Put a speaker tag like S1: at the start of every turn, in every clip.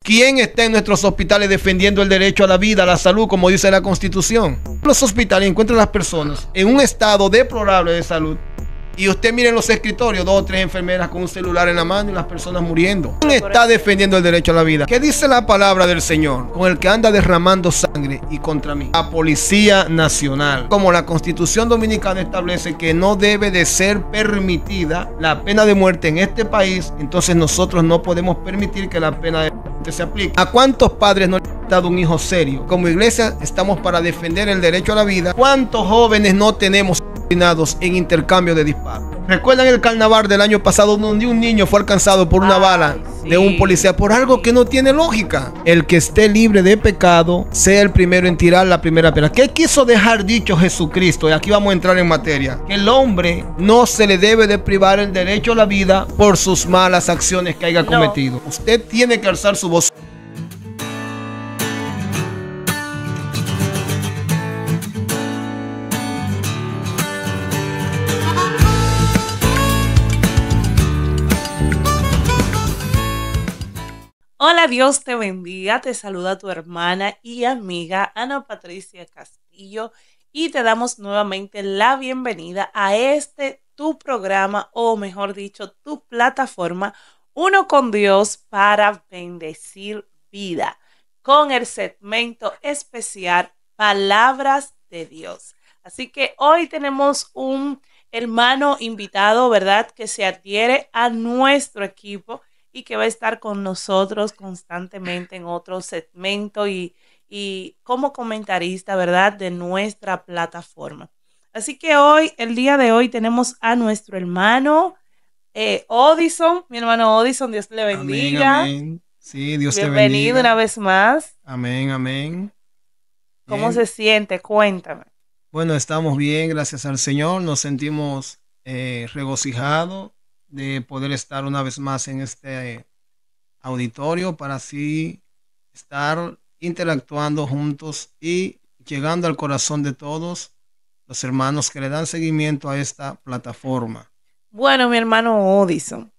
S1: ¿Quién está en nuestros hospitales defendiendo el derecho a la vida, a la salud, como dice la Constitución? Los hospitales encuentran a las personas en un estado deplorable de salud. Y usted mire en los escritorios, 2 o 3 enfermeras con un celular en la mano y las personas muriendo. ¿Quién está defendiendo el derecho a la vida? ¿Qué dice la palabra del Señor? Con el que anda derramando sangre y contra mí. La Policía Nacional. Como la Constitución Dominicana establece que no debe de ser permitida la pena de muerte en este país, entonces nosotros no podemos permitir que la pena de muerte se aplique. ¿A cuántos padres no le han dado un hijo serio? Como iglesia estamos para defender el derecho a la vida. ¿Cuántos jóvenes no tenemos en intercambio de disparos? ¿Recuerdan el carnaval del año pasado donde un niño fue alcanzado por una bala de un policía por algo que no tiene lógica? El que esté libre de pecado sea el primero en tirar la primera piedra. ¿Qué quiso dejar dicho Jesucristo? Y aquí vamos a entrar en materia. Que el hombre no se le debe de privar el derecho a la vida por sus malas acciones que haya cometido. Usted tiene que alzar su voz.
S2: Hola, Dios te bendiga, te saluda tu hermana y amiga Ana Patricia Castillo y te damos nuevamente la bienvenida a tu programa, o mejor dicho, tu plataforma, Uno con Dios para bendecir vida, con el segmento especial Palabras de Dios. Así que hoy tenemos un hermano invitado, ¿verdad?, que se adhiere a nuestro equipo y que va a estar con nosotros constantemente en otro segmento y como comentarista, ¿verdad?, de nuestra plataforma. Así que el día de hoy, tenemos a nuestro hermano Odison. Mi hermano Odison, Dios le bendiga.
S1: Amén, amén. Sí, Dios te bendiga.
S2: Bienvenido una vez más.
S1: Amén, amén.
S2: ¿Cómo se siente? Cuéntame.
S1: Bueno, estamos bien, gracias al Señor. Nos sentimos regocijados de poder estar una vez más en este auditorio para así estar interactuando juntos y llegando al corazón de todos los hermanos que le dan seguimiento a esta plataforma.
S2: Bueno, mi hermano Odison,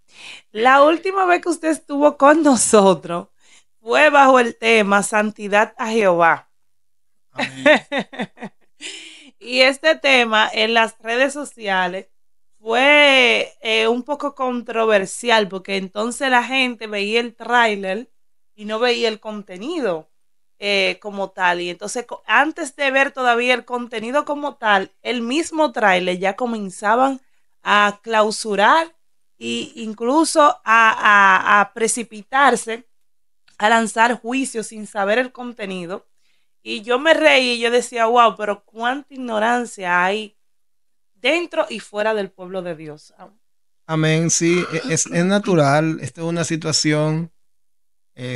S2: la última vez que usted estuvo con nosotros fue bajo el tema Santidad a Jehová. Amén. Y este tema en las redes sociales fue un poco controversial, porque entonces la gente veía el tráiler y no veía el contenido como tal. Y entonces, antes de ver todavía el contenido como tal, el mismo tráiler ya comenzaban a clausurar e incluso a precipitarse, a lanzar juicios sin saber el contenido. Y yo me reí y yo decía, wow, pero cuánta ignorancia hay dentro y fuera del pueblo de Dios.
S1: Amén, sí, es natural. Esta es una situación,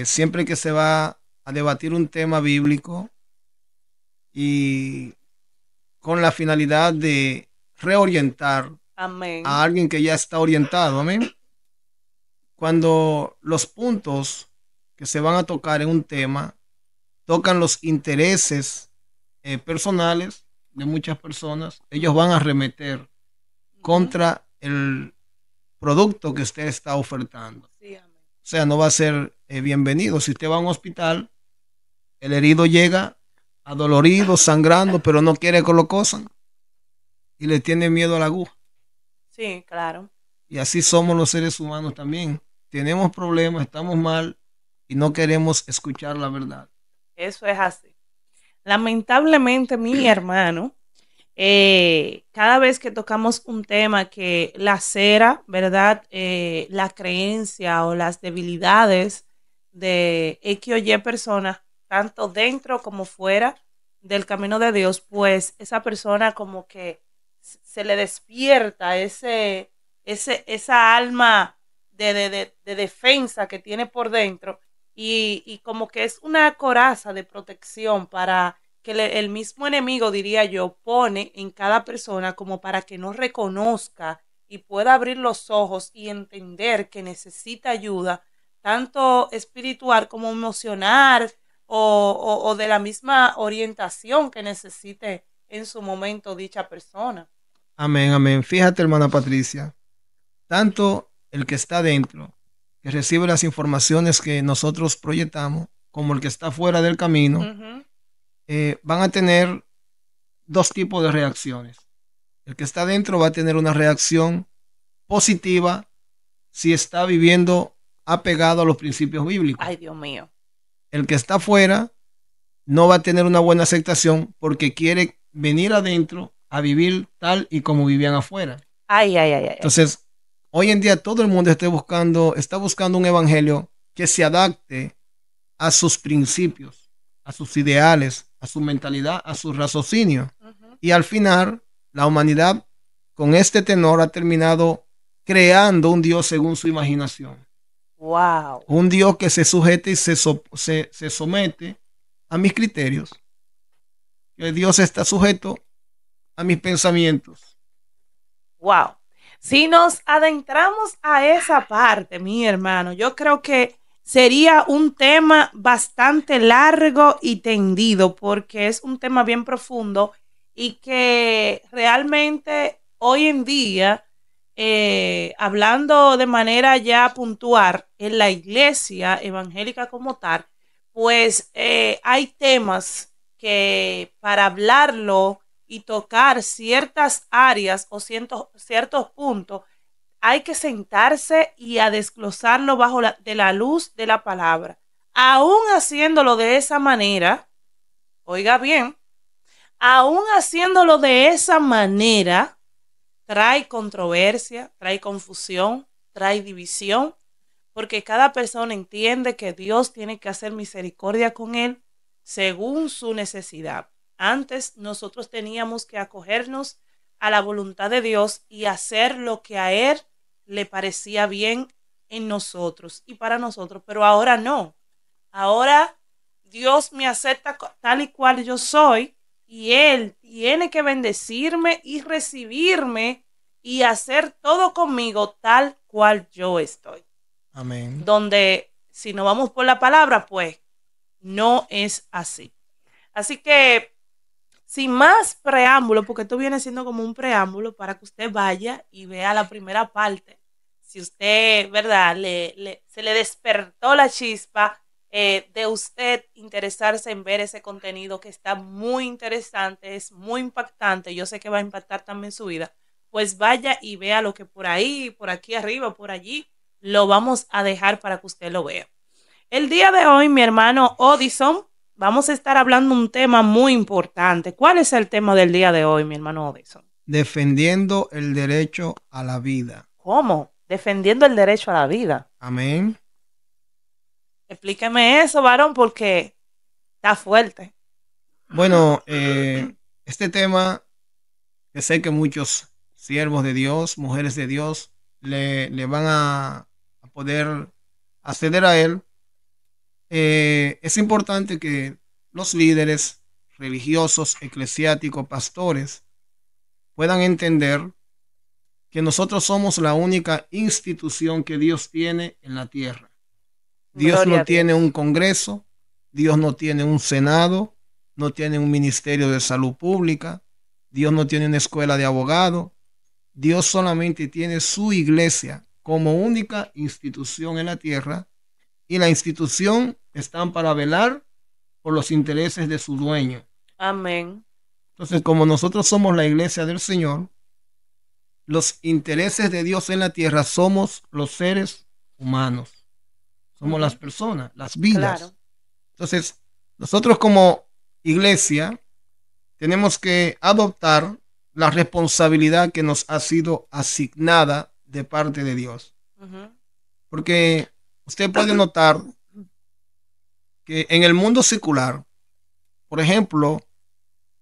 S1: siempre que se va a debatir un tema bíblico y con la finalidad de reorientar
S2: amén
S1: a alguien que ya está orientado, amén. Cuando los puntos que se van a tocar en un tema tocan los intereses personales de muchas personas, ellos van a arremeter contra el producto que usted está ofertando.
S2: Sí, amén.
S1: O sea, no va a ser bienvenido. Si usted va a un hospital, el herido llega adolorido, sangrando, pero no quiere que lo cosan y le tiene miedo a la aguja.
S2: Sí, claro.
S1: Y así somos los seres humanos también. Tenemos problemas, estamos mal y no queremos escuchar la verdad.
S2: Eso es así. Lamentablemente, mi hermano, cada vez que tocamos un tema que lacera, ¿verdad?, la creencia o las debilidades de X o Y personas, tanto dentro como fuera del camino de Dios, pues esa persona como que se le despierta esa alma de defensa que tiene por dentro y como que es una coraza de protección para que el mismo enemigo, diría yo, pone en cada persona como para que no reconozca y pueda abrir los ojos y entender que necesita ayuda, tanto espiritual como emocional o de la misma orientación que necesite en su momento dicha persona.
S1: Amén, amén. Fíjate, hermana Patricia, tanto el que está dentro que recibe las informaciones que nosotros proyectamos, como el que está fuera del camino, van a tener dos tipos de reacciones. El que está dentro va a tener una reacción positiva si está viviendo apegado a los principios bíblicos.
S2: Ay, Dios mío.
S1: El que está afuera no va a tener una buena aceptación porque quiere venir adentro a vivir tal y como vivían afuera.
S2: Ay.
S1: Entonces, hoy en día todo el mundo está buscando un evangelio que se adapte a sus principios, a sus ideales, a su mentalidad, a su raciocinio. Y al final, la humanidad con este tenor ha terminado creando un Dios según su imaginación.
S2: Wow.
S1: Un Dios que se sujeta y se somete a mis criterios. Que Dios está sujeto a mis pensamientos.
S2: Wow. Si nos adentramos a esa parte, mi hermano, yo creo que sería un tema bastante largo y tendido porque es un tema bien profundo y que realmente hoy en día, hablando de manera ya puntual en la iglesia evangélica como tal, pues hay temas que para hablarlo y tocar ciertas áreas o ciertos puntos, hay que sentarse y a desglosarlo bajo de la luz de la palabra. Aún haciéndolo de esa manera, oiga bien, aún haciéndolo de esa manera, trae controversia, trae confusión, trae división, porque cada persona entiende que Dios tiene que hacer misericordia con él según su necesidad. Antes nosotros teníamos que acogernos a la voluntad de Dios y hacer lo que a Él le parecía bien en nosotros y para nosotros, pero ahora no. Ahora Dios me acepta tal y cual yo soy y Él tiene que bendecirme y recibirme y hacer todo conmigo tal cual yo estoy.
S1: Amén.
S2: Donde si no vamos por la palabra, pues no es así. Así que sin más preámbulo, porque esto viene siendo como un preámbulo para que usted vaya y vea la primera parte. Si usted, ¿verdad? Se le despertó la chispa de usted interesarse en ver ese contenido que está muy interesante, es muy impactante. Yo sé que va a impactar también su vida. Pues vaya y vea lo que por ahí, por aquí arriba, por allí, lo vamos a dejar para que usted lo vea. El día de hoy, mi hermano Odison, vamos a estar hablando un tema muy importante. ¿Cuál es el tema del día de hoy, mi hermano Odison?
S1: Defendiendo el derecho a la vida.
S2: ¿Cómo? Defendiendo el derecho a la vida.
S1: Amén.
S2: Explíqueme eso, varón, porque está fuerte.
S1: Bueno, este tema, que sé que muchos siervos de Dios, mujeres de Dios, le van a poder acceder a él. Es importante que los líderes religiosos, eclesiásticos, pastores, puedan entender que nosotros somos la única institución que Dios tiene en la tierra. Dios no tiene un congreso, Dios no tiene un senado, no tiene un ministerio de salud pública, Dios no tiene una escuela de abogados. Dios solamente tiene su iglesia como única institución en la tierra, y la institución están para velar por los intereses de su dueño.
S2: Amén.
S1: Entonces, como nosotros somos la iglesia del Señor, los intereses de Dios en la tierra somos los seres humanos. Somos las personas, las vidas.
S2: Claro.
S1: Entonces, nosotros como iglesia tenemos que adoptar la responsabilidad que nos ha sido asignada de parte de Dios. Porque usted puede notar que en el mundo secular, por ejemplo,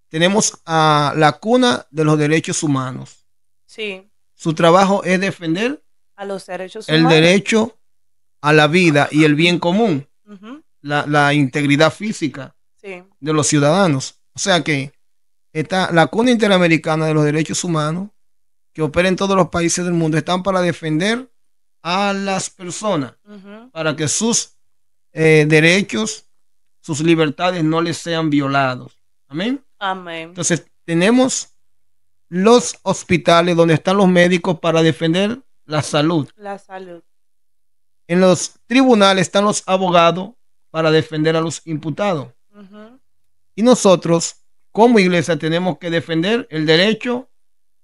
S1: tenemos a la cuna de los derechos humanos.
S2: Sí.
S1: Su trabajo es defender
S2: a los derechos
S1: el
S2: humanos,
S1: derecho a la vida y el bien común, la integridad física de los ciudadanos. O sea que está la Cuna Interamericana de los Derechos Humanos, que opera en todos los países del mundo, están para defender a las personas, para que sus derechos, sus libertades no les sean violados. Amén.
S2: Amén.
S1: Entonces tenemos los hospitales donde están los médicos para defender la salud.
S2: La salud.
S1: en los tribunales están los abogados para defender a los imputados. Y nosotros, como iglesia, tenemos que defender el derecho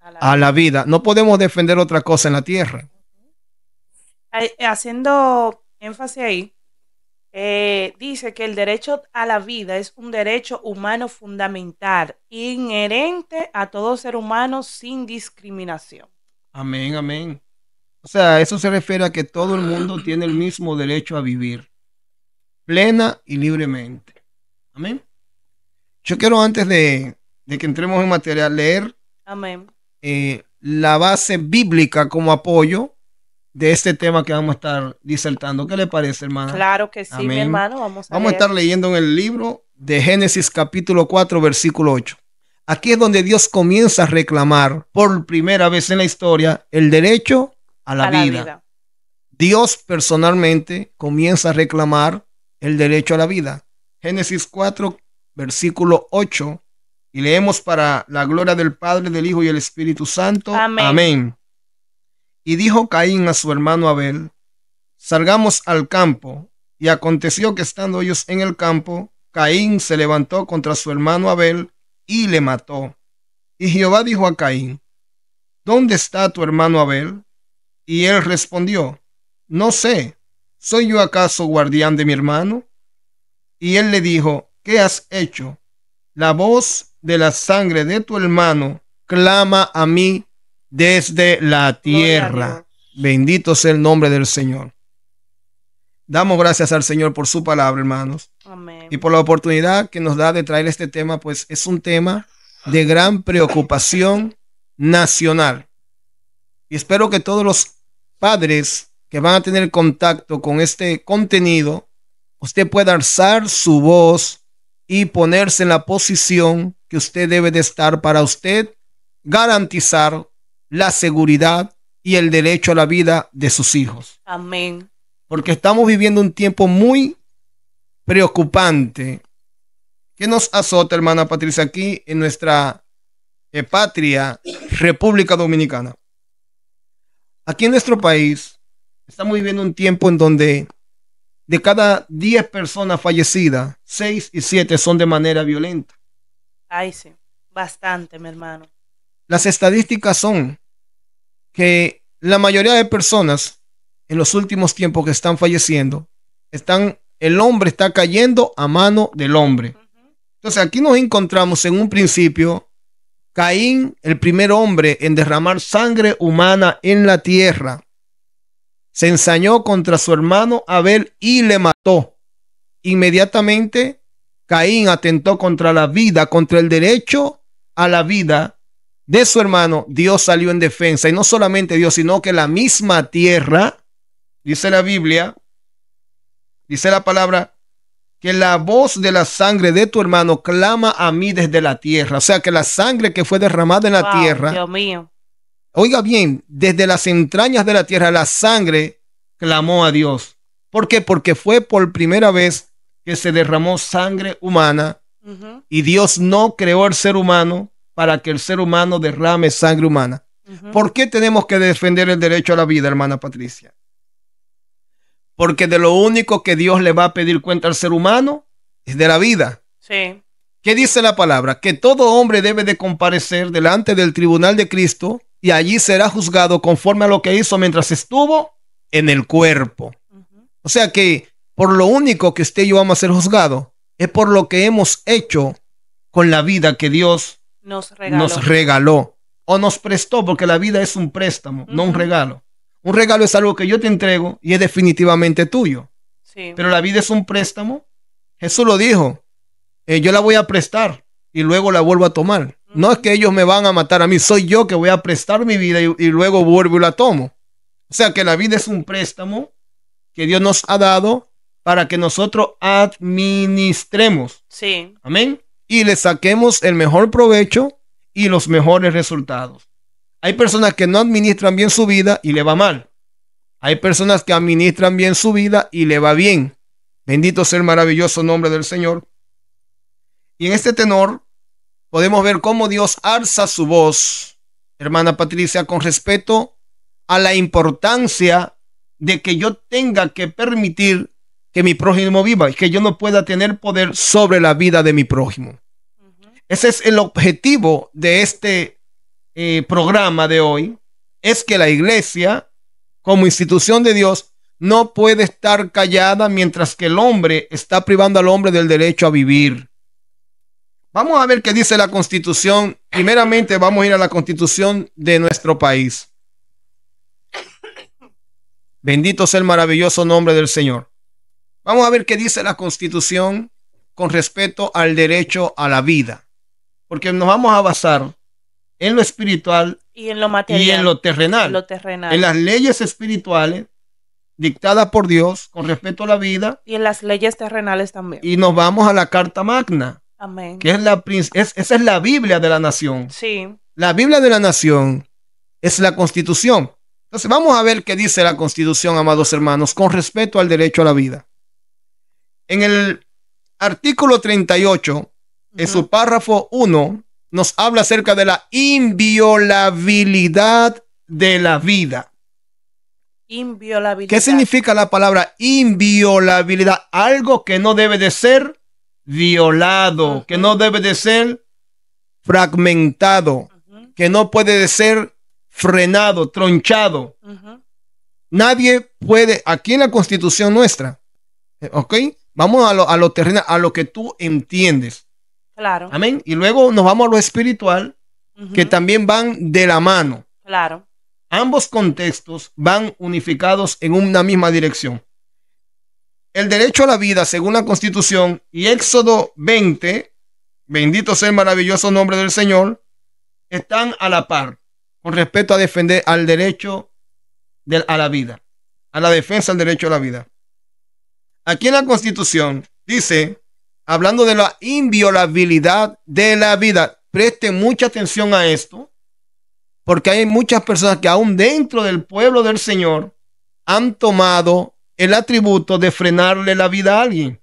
S1: a la vida. No podemos defender otra cosa en la tierra.
S2: Haciendo énfasis ahí, dice que el derecho a la vida es un derecho humano fundamental, inherente a todo ser humano sin discriminación.
S1: Amén, amén. O sea, eso se refiere a que todo el mundo tiene el mismo derecho a vivir plena y libremente. Amén. Yo quiero, antes de que entremos en materia, leer
S2: Amén.
S1: La base bíblica como apoyo de este tema que vamos a estar disertando. ¿Qué le parece, hermana?
S2: Claro que sí,
S1: amén.
S2: mi hermano. Vamos
S1: a estar leyendo en el libro de Génesis capítulo 4, versículo 8. Aquí es donde Dios comienza a reclamar por primera vez en la historia el derecho a la vida. Dios personalmente comienza a reclamar el derecho a la vida. Génesis 4, versículo 8. Y leemos para la gloria del Padre, del Hijo y el Espíritu Santo.
S2: Amén.
S1: Amén. Y dijo Caín a su hermano Abel: salgamos al campo. Y aconteció que estando ellos en el campo, Caín se levantó contra su hermano Abel y le mató. Y Jehová dijo a Caín: ¿dónde está tu hermano Abel? Y él respondió: no sé, ¿soy yo acaso guardián de mi hermano? Y él le dijo: ¿qué has hecho? La voz de la sangre de tu hermano clama a mí desde la tierra. Bendito sea el nombre del Señor. Damos gracias al Señor por su palabra, hermanos.
S2: Amén.
S1: Y por la oportunidad que nos da de traer este tema, pues es un tema de gran preocupación nacional. Y espero que todos los padres que van a tener contacto con este contenido, usted pueda alzar su voz y ponerse en la posición que usted debe de estar para usted garantizar la seguridad y el derecho a la vida de sus hijos.
S2: Amén.
S1: Porque estamos viviendo un tiempo muy preocupante que nos azota, hermana Patricia, aquí en nuestra patria, República Dominicana. Aquí en nuestro país estamos viviendo un tiempo en donde de cada 10 personas fallecidas, 6 y 7 son de manera violenta.
S2: Ay, sí, bastante, mi hermano.
S1: Las estadísticas son que la mayoría de personas en los últimos tiempos que están falleciendo, el hombre está cayendo a mano del hombre. Entonces aquí nos encontramos en un principio, Caín, el primer hombre en derramar sangre humana en la tierra, se ensañó contra su hermano Abel y le mató. Inmediatamente Caín atentó contra la vida, contra el derecho a la vida de su hermano. Dios salió en defensa, y no solamente Dios, sino que la misma tierra, dice la Biblia, dice la palabra, que la voz de la sangre de tu hermano clama a mí desde la tierra. O sea que la sangre que fue derramada en la tierra,
S2: Dios mío.
S1: Oiga bien, desde las entrañas de la tierra la sangre clamó a Dios. ¿Por qué? Porque fue por primera vez que se derramó sangre humana, y Dios no creó el ser humano para que el ser humano derrame sangre humana. ¿Por qué tenemos que defender el derecho a la vida, hermana Patricia? Porque de lo único que Dios le va a pedir cuenta al ser humano es de la vida.
S2: Sí.
S1: ¿Qué dice la palabra? Que todo hombre debe de comparecer delante del tribunal de Cristo, y allí será juzgado conforme a lo que hizo mientras estuvo en el cuerpo. O sea que por lo único que usted y yo vamos a ser juzgados es por lo que hemos hecho con la vida que Dios nos regaló o nos prestó, porque la vida es un préstamo, no un regalo. Un regalo es algo que yo te entrego y es definitivamente tuyo.
S2: Sí.
S1: Pero la vida es un préstamo. Jesús lo dijo. Yo la voy a prestar y luego la vuelvo a tomar. No es que ellos me van a matar a mí, soy yo que voy a prestar mi vida y luego vuelvo y la tomo. O sea que la vida es un préstamo que Dios nos ha dado para que nosotros administremos.
S2: Sí.
S1: Amén. Y le saquemos el mejor provecho y los mejores resultados. Hay personas que no administran bien su vida y le va mal. Hay personas que administran bien su vida y le va bien. Bendito sea el maravilloso nombre del Señor. Y en este tenor podemos ver cómo Dios alza su voz, hermana Patricia, con respecto a la importancia de que yo tenga que permitir que mi prójimo viva y que yo no pueda tener poder sobre la vida de mi prójimo. Ese es el objetivo de este programa de hoy, es que la iglesia, como institución de Dios, no puede estar callada mientras que el hombre está privando al hombre del derecho a vivir. Vamos a ver qué dice la Constitución. Primeramente vamos a ir a la Constitución de nuestro país. Bendito sea el maravilloso nombre del Señor. Vamos a ver qué dice la Constitución con respecto al derecho a la vida, porque nos vamos a basar en lo espiritual
S2: y en lo material
S1: y en lo terrenal, en las leyes espirituales dictadas por Dios con respecto a la vida
S2: y en las leyes terrenales también.
S1: Y nos vamos a la Carta Magna.
S2: Amén.
S1: Que esa es la Biblia de la nación.
S2: Sí.
S1: La Biblia de la nación es la Constitución. Entonces vamos a ver qué dice la Constitución, amados hermanos, con respecto al derecho a la vida. En el artículo 38, en su párrafo 1, nos habla acerca de la inviolabilidad de la vida.
S2: Inviolabilidad.
S1: ¿Qué significa la palabra inviolabilidad? Algo que no debe de ser violado, que no debe de ser fragmentado, que no puede de ser frenado, tronchado. Nadie puede, aquí en la Constitución nuestra, ¿ok? Vamos a lo terrenal, a lo que tú entiendes.
S2: Claro.
S1: Amén. Y luego nos vamos a lo espiritual, que también van de la mano.
S2: Claro.
S1: Ambos contextos van unificados en una misma dirección. El derecho a la vida, según la Constitución y Éxodo 20, bendito sea el maravilloso nombre del Señor, están a la par con respecto a defender al derecho a la vida, a la defensa del derecho a la vida. Aquí en la Constitución dice, hablando de la inviolabilidad de la vida, presten mucha atención a esto, porque hay muchas personas que aún dentro del pueblo del Señor han tomado el atributo de frenarle la vida a alguien.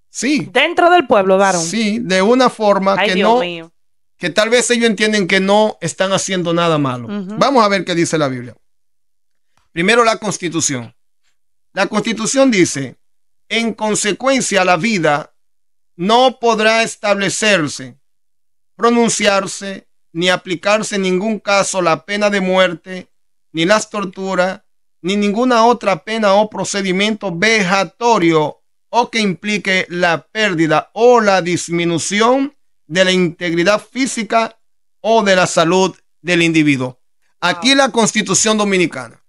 S1: Sí.
S2: Dentro del pueblo, varón.
S1: Sí, de una forma
S2: Ay,
S1: que
S2: Dios
S1: no,
S2: mío.
S1: que tal vez ellos entienden que no están haciendo nada malo. Vamos a ver qué dice la Biblia. Primero, la Constitución. La Constitución dice, en consecuencia, la vida no podrá establecerse, pronunciarse, ni aplicarse en ningún caso la pena de muerte, ni las torturas, ni ninguna otra pena o procedimiento vejatorio o que implique la pérdida o la disminución de la integridad física o de la salud del individuo. Aquí la Constitución Dominicana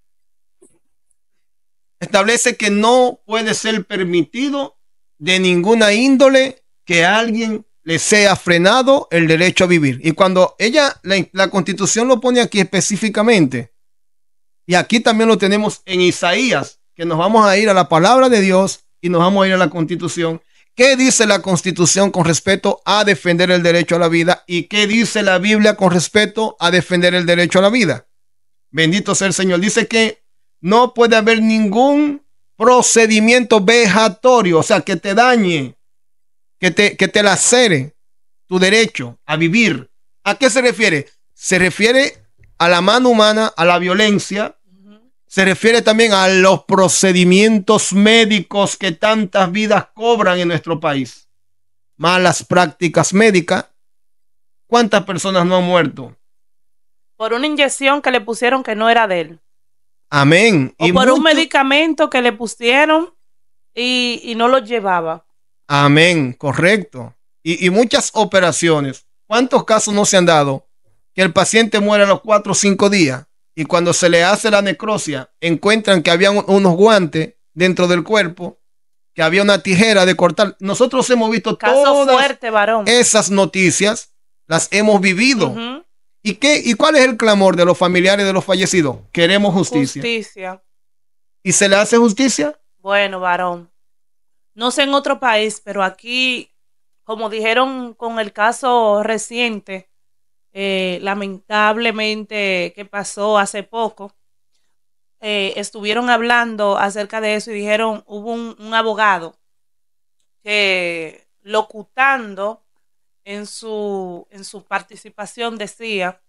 S1: establece que no puede ser permitido de ninguna índole que alguien le sea frenado el derecho a vivir. Y cuando la Constitución lo pone aquí específicamente, y aquí también lo tenemos en Isaías, que nos vamos a ir a la palabra de Dios y nos vamos a ir a la Constitución. ¿Qué dice la Constitución con respecto a defender el derecho a la vida? ¿Y qué dice la Biblia con respecto a defender el derecho a la vida? Bendito sea el Señor. Dice que no puede haber ningún procedimiento vejatorio, o sea, que te dañe, que te lacere tu derecho a vivir. ¿A qué se refiere? Se refiere a la mano humana, a la violencia. Se refiere también a los procedimientos médicos que tantas vidas cobran en nuestro país. Malas prácticas médicas. ¿Cuántas personas no han muerto?
S2: Por una inyección que le pusieron que no era de él.
S1: Amén.
S2: O por un medicamento que le pusieron y no lo llevaba.
S1: Amén, correcto. Y muchas operaciones. ¿Cuántos casos no se han dado? Que el paciente muere a los 4 o 5 días y cuando se le hace la necropsia encuentran que había unos guantes dentro del cuerpo, que había una tijera de cortar. Nosotros hemos visto todas esas noticias, las hemos vivido. ¿Y cuál es el clamor de los familiares de los fallecidos? Queremos justicia.
S2: Justicia.
S1: ¿Y se le hace justicia?
S2: Bueno, varón. No sé en otro país, pero aquí, como dijeron con el caso reciente, lamentablemente que pasó hace poco, estuvieron hablando acerca de eso y dijeron, hubo un abogado que locutando en su participación decía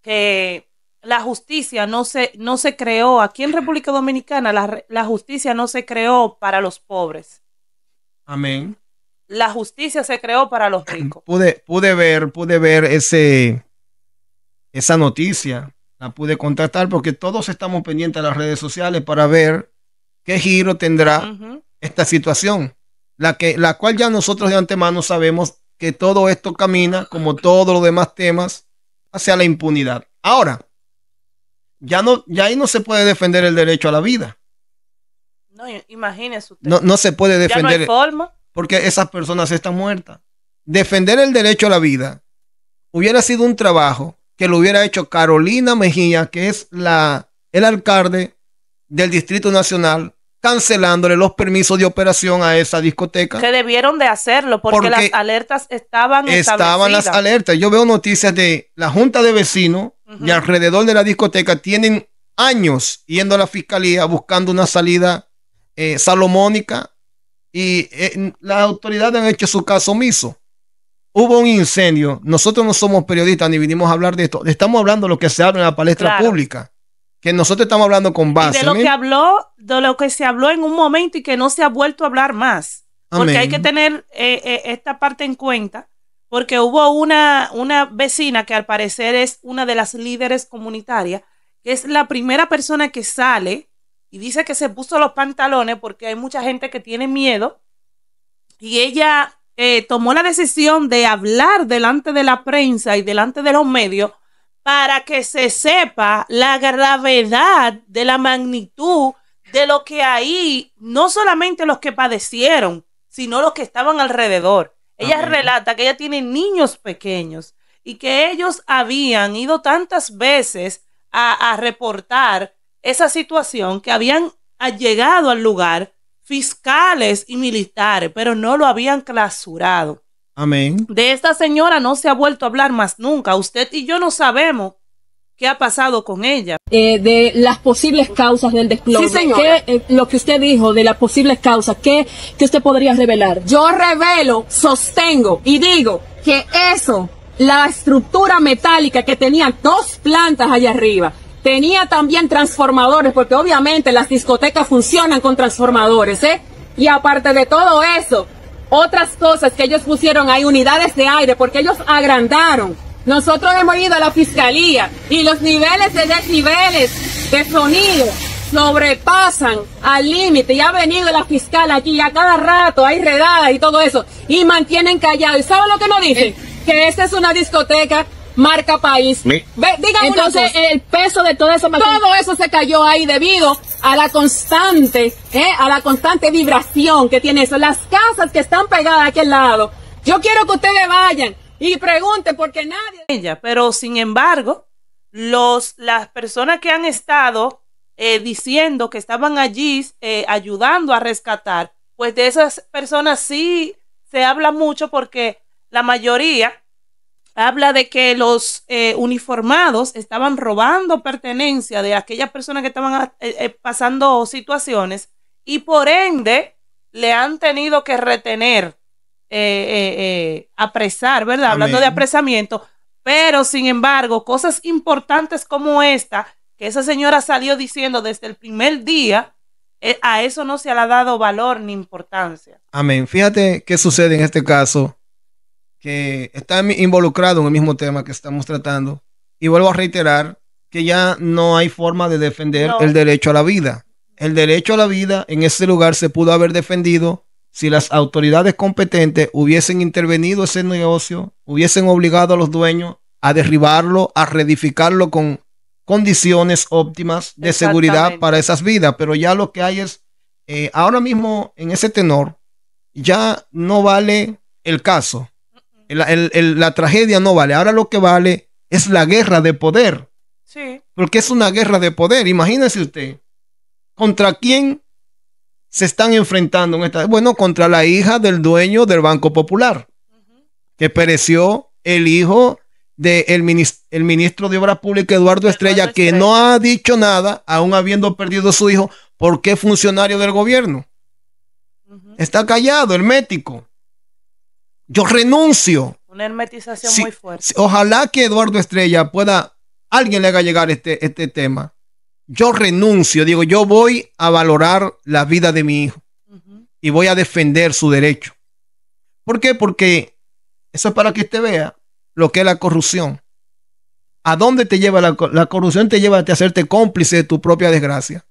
S2: que la justicia no se creó, aquí en República Dominicana, la justicia no se creó para los pobres.
S1: Amén.
S2: La justicia se creó para los ricos.
S1: Pude ver esa noticia, la pude contactar porque todos estamos pendientes de las redes sociales para ver qué giro tendrá esta situación, la cual ya nosotros de antemano sabemos que todo esto camina, como todos los demás temas, hacia la impunidad. Ahora, ya ahí no se puede defender el derecho a la vida.
S2: No, imagínese usted.
S1: No se puede defender.
S2: Ya no hay forma.
S1: Porque esas personas están muertas. Defender el derecho a la vida hubiera sido un trabajo que lo hubiera hecho Carolina Mejía, que es el alcalde del Distrito Nacional, cancelándole los permisos de operación a esa discoteca.
S2: Que debieron de hacerlo porque las alertas estaban
S1: las alertas. Yo veo noticias de la Junta de Vecinos y alrededor de la discoteca tienen años yendo a la fiscalía buscando una salida salomónica y las autoridades han hecho su caso omiso. Hubo un incendio. Nosotros no somos periodistas ni vinimos a hablar de esto. Estamos hablando de lo que se habla en la palestra pública. Que nosotros estamos hablando con base.
S2: Y de lo que se habló en un momento y que no se ha vuelto a hablar más. Porque hay que tener esta parte en cuenta. Porque hubo una vecina que al parecer es una de las líderes comunitarias, que es la primera persona que sale y dice que se puso los pantalones porque hay mucha gente que tiene miedo. Y ella tomó la decisión de hablar delante de la prensa y delante de los medios para que se sepa la gravedad de la magnitud de lo que ahí, no solamente los que padecieron, sino los que estaban alrededor. Ella relata que ella tiene niños pequeños y que ellos habían ido tantas veces a reportar esa situación que habían llegado al lugar fiscales y militares, pero no lo habían clausurado.
S1: Amén.
S2: De esta señora no se ha vuelto a hablar más nunca. Usted y yo no sabemos qué ha pasado con ella.
S3: De las posibles causas del desplome.
S4: Sí, señora.
S3: Lo que usted dijo de las posibles causas, ¿qué usted podría revelar?
S4: Yo revelo, sostengo y digo que eso, la estructura metálica que tenía 2 plantas allá arriba, tenía también transformadores, porque obviamente las discotecas funcionan con transformadores, ¿eh? Y aparte de todo eso, otras cosas que ellos pusieron ahí, unidades de aire, porque ellos agrandaron. Nosotros hemos ido a la fiscalía y los niveles de desniveles de sonido sobrepasan al límite. Y ha venido la fiscal aquí a cada rato, hay redadas y todo eso, y mantienen callado. ¿Y saben lo que nos dicen? Que esta es una discoteca marca país.
S3: Entonces el peso de todo
S4: eso se cayó ahí debido a la constante vibración que tiene eso. Las casas que están pegadas aquí al lado, yo quiero que ustedes vayan y pregunten porque nadie...
S2: Pero sin embargo, las personas que han estado diciendo que estaban allí ayudando a rescatar, pues de esas personas sí se habla mucho porque la mayoría habla de que los uniformados estaban robando pertenencia de aquellas personas que estaban pasando situaciones y por ende le han tenido que retener, apresar, ¿verdad?
S1: Amén.
S2: Hablando de apresamiento, pero sin embargo, cosas importantes como esta, que esa señora salió diciendo desde el primer día, a eso no se le ha dado valor ni importancia.
S1: Amén. Fíjate qué sucede en este caso, que está involucrado en el mismo tema que estamos tratando. Y vuelvo a reiterar que ya no hay forma de defender el derecho a la vida. El derecho a la vida en ese lugar se pudo haber defendido si las autoridades competentes hubiesen intervenido ese negocio, hubiesen obligado a los dueños a derribarlo, a reedificarlo con condiciones óptimas de seguridad para esas vidas. Pero ya lo que hay es, ahora mismo en ese tenor, ya no vale el caso. La tragedia no vale. Ahora lo que vale es la guerra de poder.
S2: Sí.
S1: Porque es una guerra de poder. Imagínese usted, ¿contra quién se están enfrentando en esta? Bueno, contra la hija del dueño del Banco Popular, que pereció el hijo del ministro de Obras Públicas, Eduardo Estrella, que no ha dicho nada, aún habiendo perdido su hijo, porque es funcionario del gobierno. Está callado, hermético. Yo renuncio.
S2: Una hermetización muy fuerte.
S1: Ojalá que Eduardo Estrella pueda alguien le haga llegar este tema, yo renuncio, digo, yo voy a valorar la vida de mi hijo y voy a defender su derecho. ¿Por qué? Porque eso es para que usted vea lo que es la corrupción. ¿A dónde te lleva la corrupción? Te lleva a hacerte cómplice de tu propia desgracia.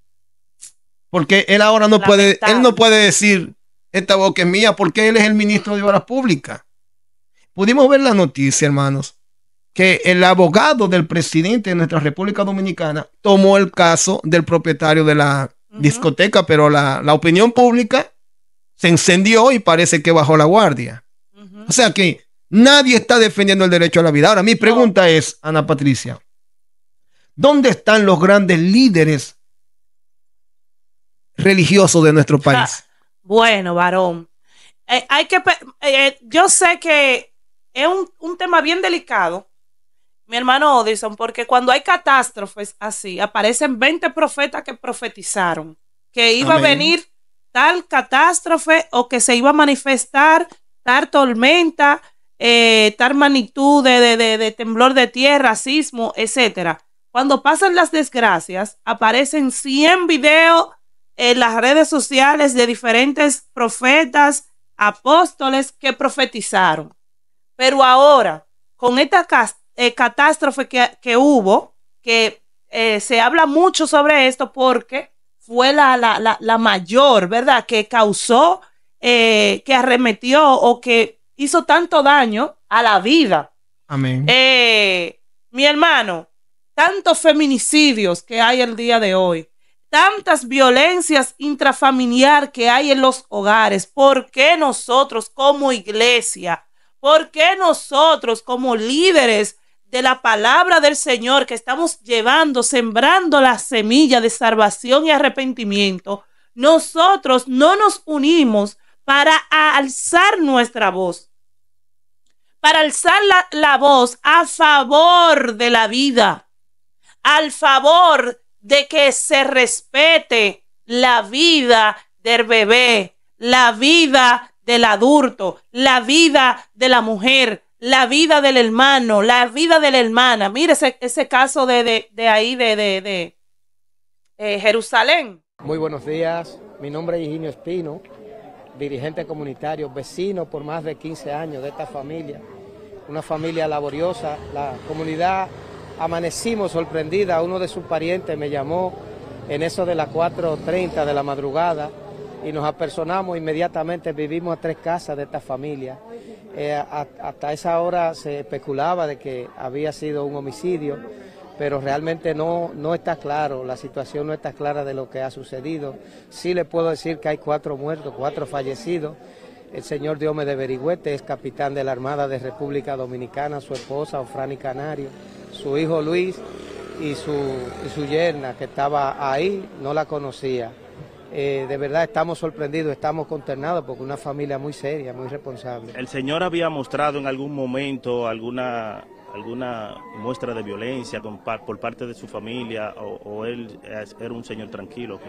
S1: Porque él ahora no puede, él no puede decir esta boca es mía porque él es el ministro de Obras Públicas. Pudimos ver la noticia, hermanos, que el abogado del presidente de nuestra República Dominicana tomó el caso del propietario de la discoteca, pero la opinión pública se encendió y parece que bajó la guardia. O sea que nadie está defendiendo el derecho a la vida. Ahora, mi pregunta es, Ana Patricia, ¿dónde están los grandes líderes religiosos de nuestro país?
S2: Bueno, varón, yo sé que es un tema bien delicado, mi hermano Odison, porque cuando hay catástrofes así, aparecen 20 profetas que profetizaron que iba a venir tal catástrofe o que se iba a manifestar tal tormenta, tal magnitud de temblor de tierra, sismo, etcétera. Cuando pasan las desgracias, aparecen 100 videos en las redes sociales de diferentes profetas, apóstoles que profetizaron. Pero ahora, con esta catástrofe que hubo, que se habla mucho sobre esto porque fue la mayor, ¿verdad? Que causó, que arremetió o que hizo tanto daño a la vida.
S1: Amén.
S2: Mi hermano, tantos feminicidios que hay el día de hoy, tantas violencias intrafamiliar que hay en los hogares. ¿Por qué nosotros como iglesia, por qué nosotros como líderes de la palabra del Señor que estamos llevando, sembrando la semilla de salvación y arrepentimiento, nosotros no nos unimos para alzar nuestra voz, para alzar la voz a favor de la vida, al favor de que se respete la vida del bebé, la vida del adulto, la vida de la mujer, la vida del hermano, la vida de la hermana? Mire ese caso de Jerusalén.
S5: Muy buenos días, mi nombre es Higinio Espino, dirigente comunitario, vecino por más de 15 años de esta familia, una familia laboriosa. La comunidad amanecimos sorprendida, uno de sus parientes me llamó en eso de las 4:30 de la madrugada y nos apersonamos inmediatamente, vivimos a 3 casas de esta familia. Hasta esa hora se especulaba de que había sido un homicidio, pero realmente no está claro, la situación no está clara de lo que ha sucedido. Sí le puedo decir que hay 4 muertos, 4 fallecidos. El señor Diome de Berigüete es capitán de la Armada de República Dominicana, su esposa Ofrani Canario, su hijo Luis y su yerna que estaba ahí, no la conocía. De verdad estamos sorprendidos, estamos consternados porque una familia muy seria, muy responsable.
S6: ¿El señor había mostrado en algún momento alguna muestra de violencia por parte de su familia o él era un señor tranquilo?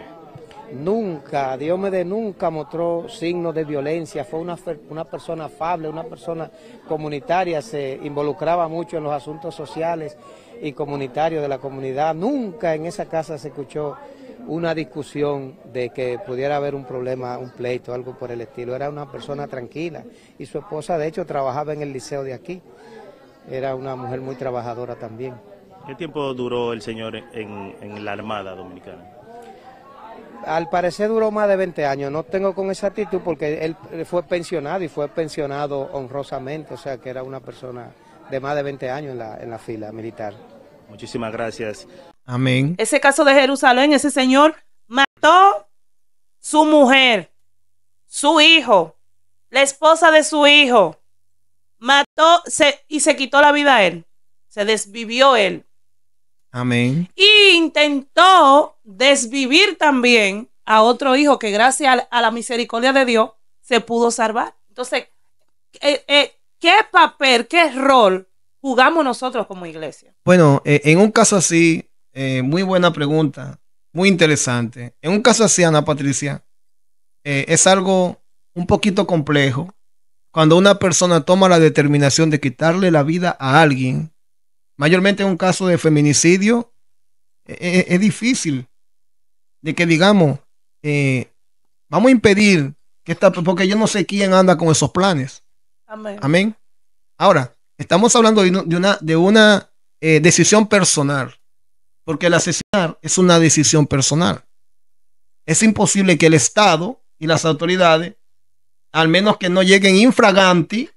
S5: Nunca, Diomedes nunca mostró signos de violencia, fue una persona afable, una persona comunitaria, se involucraba mucho en los asuntos sociales y comunitarios de la comunidad. Nunca en esa casa se escuchó una discusión de que pudiera haber un problema, un pleito, algo por el estilo. Era una persona tranquila y su esposa de hecho trabajaba en el liceo de aquí. Era una mujer muy trabajadora también.
S6: ¿Qué tiempo duró el señor en la Armada Dominicana?
S5: Al parecer duró más de 20 años, no tengo con exactitud porque él fue pensionado y fue pensionado honrosamente, o sea que era una persona de más de 20 años en la fila militar.
S6: Muchísimas gracias.
S1: Amén.
S2: Ese caso de Jerusalén, ese señor mató su mujer, su hijo, la esposa de su hijo, mató y se quitó la vida a él, se desvivió él.
S1: Amén.
S2: Y intentó desvivir también a otro hijo que gracias a la misericordia de Dios se pudo salvar. Entonces, ¿qué papel, qué rol jugamos nosotros como iglesia?
S1: Bueno, en un caso así, muy buena pregunta, muy interesante. En un caso así, Ana Patricia, es algo un poquito complejo. Cuando una persona toma la determinación de quitarle la vida a alguien, mayormente en un caso de feminicidio, es difícil de que digamos, vamos a impedir que porque yo no sé quién anda con esos planes.
S2: Amén.
S1: Amén. Ahora, estamos hablando de una decisión personal, porque el asesinar es una decisión personal. Es imposible que el Estado y las autoridades, al menos que no lleguen infraganti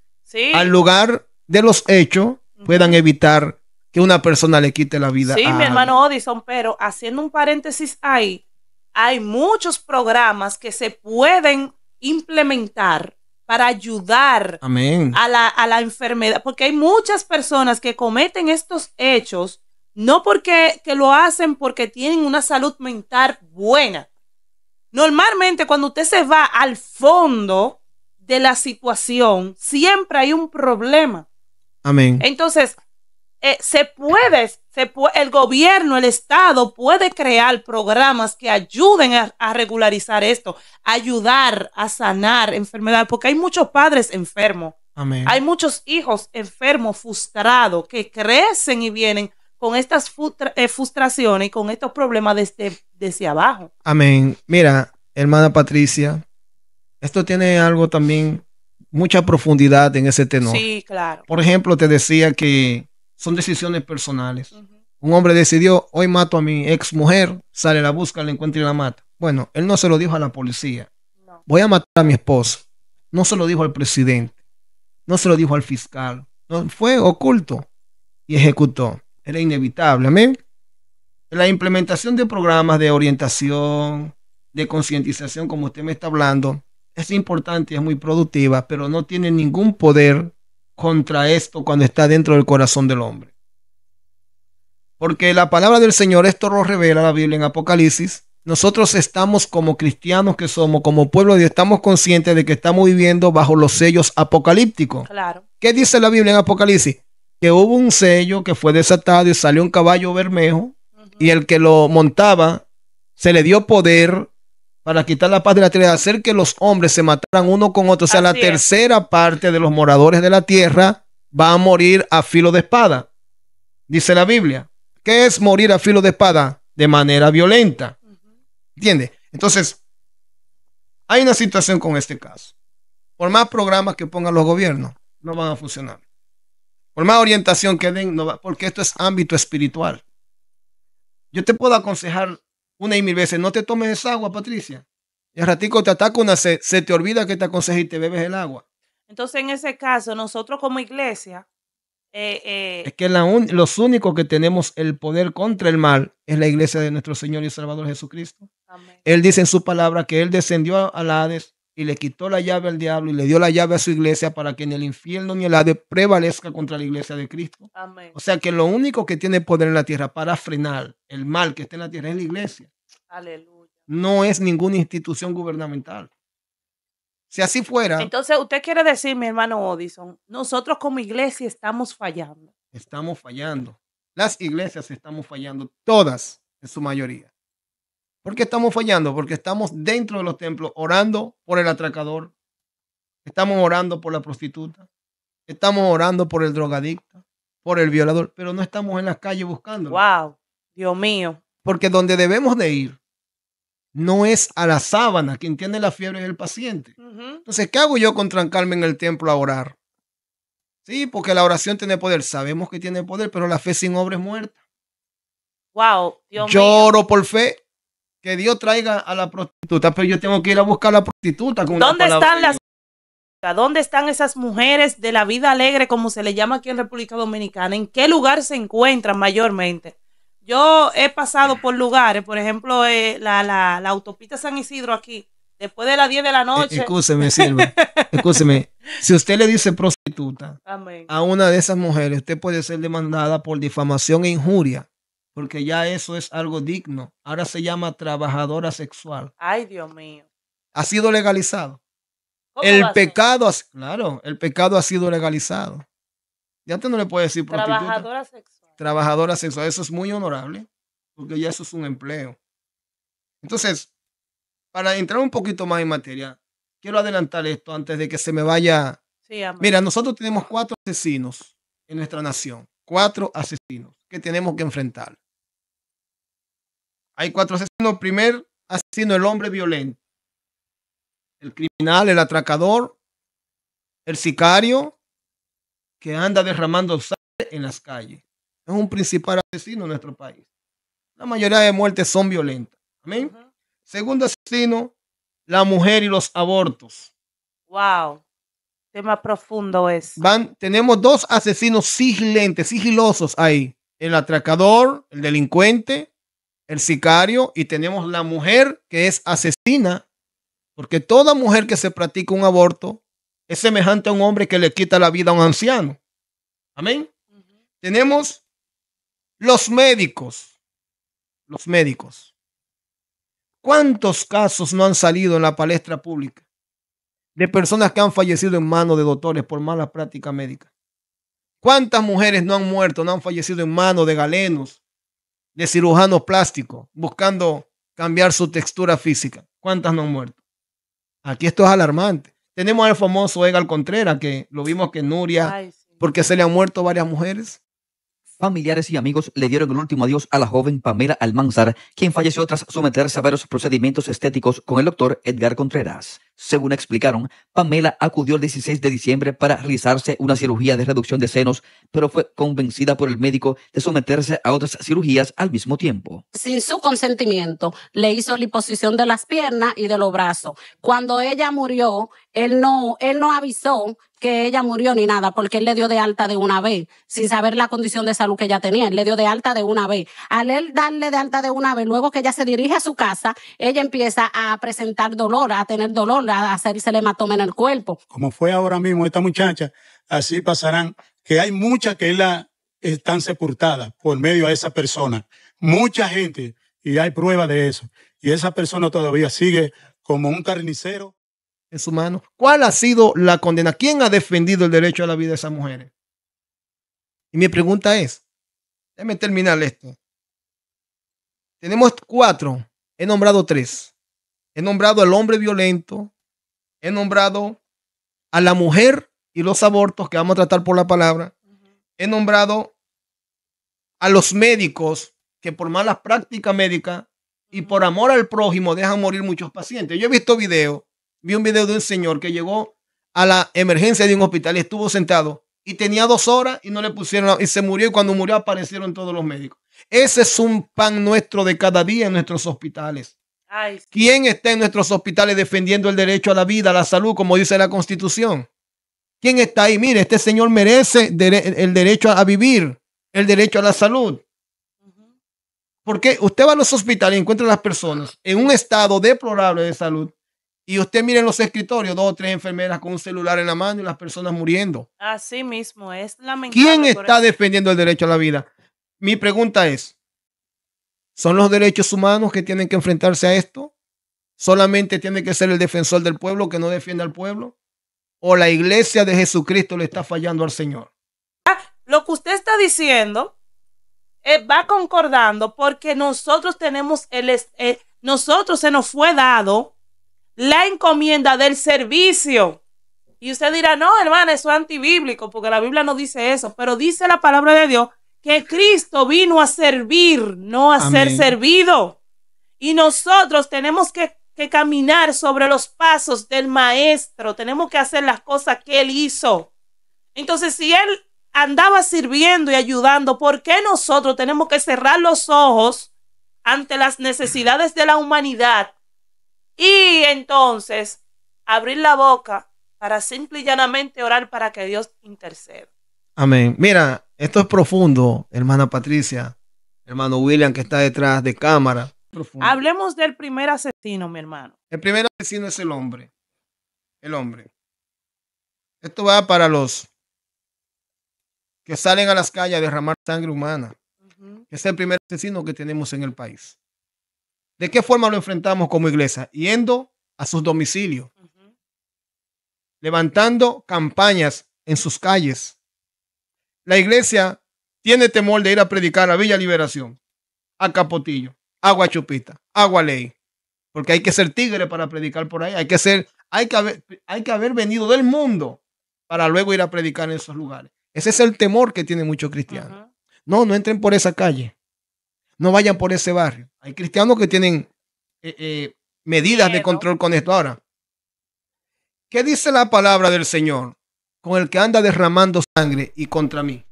S1: al lugar de los hechos, puedan evitar que una persona le quite la vida.
S2: Sí, mi hermano Odison, pero haciendo un paréntesis ahí, hay muchos programas que se pueden implementar para ayudar
S1: Amén.
S2: a la enfermedad, porque hay muchas personas que cometen estos hechos no porque que lo hacen porque tienen una salud mental buena. Normalmente cuando usted se va al fondo de la situación, siempre hay un problema.
S1: Amén.
S2: Entonces, el gobierno, el Estado puede crear programas que ayuden a regularizar esto, ayudar a sanar enfermedades, porque hay muchos padres enfermos.
S1: Amén.
S2: Hay muchos hijos enfermos, frustrados, que crecen y vienen con estas frustraciones y con estos problemas desde abajo.
S1: Amén. Mira, hermana Patricia, esto tiene algo también, mucha profundidad en ese tenor.
S2: Sí, claro.
S1: Por ejemplo, te decía que son decisiones personales. Un hombre decidió, hoy mato a mi ex mujer, sale a la busca, la encuentra y la mata. Bueno, él no se lo dijo a la policía. No. Voy a matar a mi esposa. No se lo dijo al presidente. No se lo dijo al fiscal. No, fue oculto y ejecutó. Era inevitable. Amén. La implementación de programas de orientación, de concientización, como usted me está hablando, es importante y es muy productiva, pero no tiene ningún poder contra esto cuando está dentro del corazón del hombre. Porque la palabra del Señor, esto lo revela la Biblia en Apocalipsis. Nosotros estamos como cristianos que somos, como pueblo de Dios, estamos conscientes de que estamos viviendo bajo los sellos apocalípticos.
S2: Claro.
S1: ¿Qué dice la Biblia en Apocalipsis? Que hubo un sello que fue desatado y salió un caballo bermejo, y el que lo montaba se le dio poder para quitar la paz de la tierra, hacer que los hombres se mataran uno con otro. O sea, la tercera parte de los moradores de la tierra va a morir a filo de espada. Dice la Biblia. ¿Qué es morir a filo de espada? De manera violenta. ¿Entiendes? Entonces, hay una situación con este caso. Por más programas que pongan los gobiernos, no van a funcionar. Por más orientación que den, no va, porque esto es ámbito espiritual. Yo te puedo aconsejar una y mil veces, no te tomes esa agua, Patricia. Y al ratico te ataca una sed, se te olvida que te aconsejé y te bebes el agua.
S2: Entonces, en ese caso, nosotros como iglesia...
S1: es que los únicos que tenemos el poder contra el mal es la iglesia de nuestro Señor y Salvador Jesucristo.
S2: Amén.
S1: Él dice en su palabra que Él descendió al Hades y le quitó la llave al diablo y le dio la llave a su iglesia para que ni el infierno ni el Hades prevalezca contra la iglesia de Cristo.
S2: Amén.
S1: O sea que lo único que tiene poder en la tierra para frenar el mal que está en la tierra es la iglesia.
S2: Aleluya.
S1: No es ninguna institución gubernamental. Si así fuera...
S2: Entonces, usted quiere decir, mi hermano Odison, nosotros como iglesia estamos fallando.
S1: Estamos fallando. Las iglesias estamos fallando, todas en su mayoría. ¿Por qué estamos fallando? Porque estamos dentro de los templos orando por el atracador. Estamos orando por la prostituta. Estamos orando por el drogadicto, por el violador, pero no estamos en las calles buscándolo.
S2: Wow, Dios mío.
S1: Porque donde debemos de ir no es a la sábana. Quien tiene la fiebre es el paciente. Entonces, ¿qué hago yo con trancarme en el templo a orar? Sí, porque la oración tiene poder. Sabemos que tiene poder, pero la fe sin obra es muerta.
S2: Wow, Dios
S1: yo
S2: mío.
S1: oro por fe que Dios traiga a la prostituta, pero yo tengo que ir a buscar a la prostituta. Con
S2: ¿Dónde están esas mujeres de la vida alegre, como se le llama aquí en República Dominicana? ¿En qué lugar se encuentran mayormente? Yo he pasado por lugares, por ejemplo, la autopista San Isidro aquí, después de las 10 de la noche.
S1: Escúcheme, Silva. Escúcheme. Si usted le dice prostituta
S2: Amén.
S1: a una de esas mujeres, usted puede ser demandada por difamación e injuria, porque ya eso es algo digno. Ahora se llama trabajadora sexual.
S2: Ay, Dios mío.
S1: Ha sido legalizado. El pecado, claro, el pecado ha sido legalizado. Ya usted no le puede decir prostituta.
S2: Trabajadora sexual.
S1: Trabajadora sexual. Eso es muy honorable, porque ya eso es un empleo. Entonces, para entrar un poquito más en materia, quiero adelantar esto antes de que se me vaya.
S2: Sí, amén.
S1: Mira, nosotros tenemos 4 asesinos en nuestra nación. 4 asesinos que tenemos que enfrentar. Hay 4 asesinos. Primer asesino, el hombre violento. El criminal, el atracador, el sicario que anda derramando sangre en las calles. Es un principal asesino en nuestro país. La mayoría de muertes son violentas. Amén. Segundo asesino, la mujer y los abortos.
S2: Wow. Tema profundo es.
S1: Tenemos 2 asesinos sigilosos ahí. El atracador, el delincuente, el sicario, y tenemos la mujer que es asesina, porque toda mujer que se practica un aborto es semejante a un hombre que le quita la vida a un anciano. Amén. Tenemos los médicos. Los médicos. ¿Cuántos casos no han salido en la palestra pública de personas que han fallecido en manos de doctores por mala práctica médica? ¿Cuántas mujeres no han muerto, no han fallecido en manos de galenos, de cirujanos plásticos, buscando cambiar su textura física? ¿Cuántas no han muerto? Aquí esto es alarmante. Tenemos al famoso Edgar Contreras, que lo vimos que Nuria,
S2: Ay, sí.
S1: porque se le han muerto varias mujeres.
S7: Familiares y amigos le dieron el último adiós a la joven Pamela Almanzar, quien falleció tras someterse a varios procedimientos estéticos con el doctor Edgar Contreras. Según explicaron, Pamela acudió el 16 de diciembre para realizarse una cirugía de reducción de senos, pero fue convencida por el médico de someterse a otras cirugías al mismo tiempo.
S8: Sin su consentimiento, le hizo liposucción de las piernas y de los brazos. Cuando ella murió, él no avisó que ella murió ni nada, porque él le dio de alta de una vez, sin saber la condición de salud que ella tenía. Él le dio de alta de una vez. Al él darle de alta de una vez, luego que ella se dirige a su casa, ella empieza a presentar dolor, a tener dolor, a hacerse el hematoma en el cuerpo.
S9: Como fue ahora mismo esta muchacha, así pasarán, que hay muchas que están sepultadas por medio de esa persona. Mucha gente, y hay prueba de eso. Y esa persona todavía sigue como un carnicero
S1: en su mano. ¿Cuál ha sido la condena? ¿Quién ha defendido el derecho a la vida de esas mujeres? Y mi pregunta es, déjame terminar esto. Tenemos 4, he nombrado 3. He nombrado al hombre violento, he nombrado a la mujer y los abortos, que vamos a tratar por la palabra. He nombrado a los médicos que por malas prácticas médicas y por amor al prójimo dejan morir muchos pacientes. Yo he visto videos. Vi un video de un señor que llegó a la emergencia de un hospital y estuvo sentado y tenía 2 horas y no le pusieron y se murió, y cuando murió aparecieron todos los médicos. Ese es un pan nuestro de cada día en nuestros hospitales.
S2: Ay, sí.
S1: ¿Quién está en nuestros hospitales defendiendo el derecho a la vida, a la salud, como dice la Constitución? ¿Quién está ahí? Mire, este señor merece el derecho a vivir, el derecho a la salud. Porque usted va a los hospitales y encuentra a las personas en un estado deplorable de salud. Y usted mire en los escritorios 2 o 3 enfermeras con un celular en la mano y las personas muriendo.
S2: Así mismo, es lamentable.
S1: ¿Quién está defendiendo el derecho a la vida? Mi pregunta es, ¿son los derechos humanos que tienen que enfrentarse a esto? ¿Solamente tiene que ser el defensor del pueblo que no defiende al pueblo? ¿O la iglesia de Jesucristo le está fallando al Señor?
S2: Lo que usted está diciendo va concordando, porque nosotros tenemos nosotros se nos fue dado la encomienda del servicio. Y usted dirá, no, hermana, eso es antibíblico, porque la Biblia no dice eso, pero dice la palabra de Dios que Cristo vino a servir, no a ser servido. Y nosotros tenemos que caminar sobre los pasos del maestro, tenemos que hacer las cosas que él hizo. Entonces, si él andaba sirviendo y ayudando, ¿por qué nosotros tenemos que cerrar los ojos ante las necesidades de la humanidad y entonces abrir la boca para simple y llanamente orar para que Dios interceda?
S1: Amén. Mira, esto es profundo, hermana Patricia, hermano William, que está detrás de cámara. Profundo.
S2: Hablemos del primer asesino, mi hermano.
S1: El primer asesino es el hombre. El hombre. Esto va para los que salen a las calles a derramar sangre humana. Es el primer asesino que tenemos en el país. ¿De qué forma lo enfrentamos como iglesia? Yendo a sus domicilios, levantando campañas en sus calles. La iglesia tiene temor de ir a predicar a Villa Liberación, a Capotillo, a Guachupita, a Gualey, porque hay que ser tigre para predicar por ahí. Hay que haber venido del mundo para luego ir a predicar en esos lugares. Ese es el temor que tienen muchos cristianos. No entren por esa calle. No vayan por ese barrio. Hay cristianos que tienen medidas de control con esto. Ahora, ¿qué dice la palabra del Señor con el que anda derramando sangre y contra mí?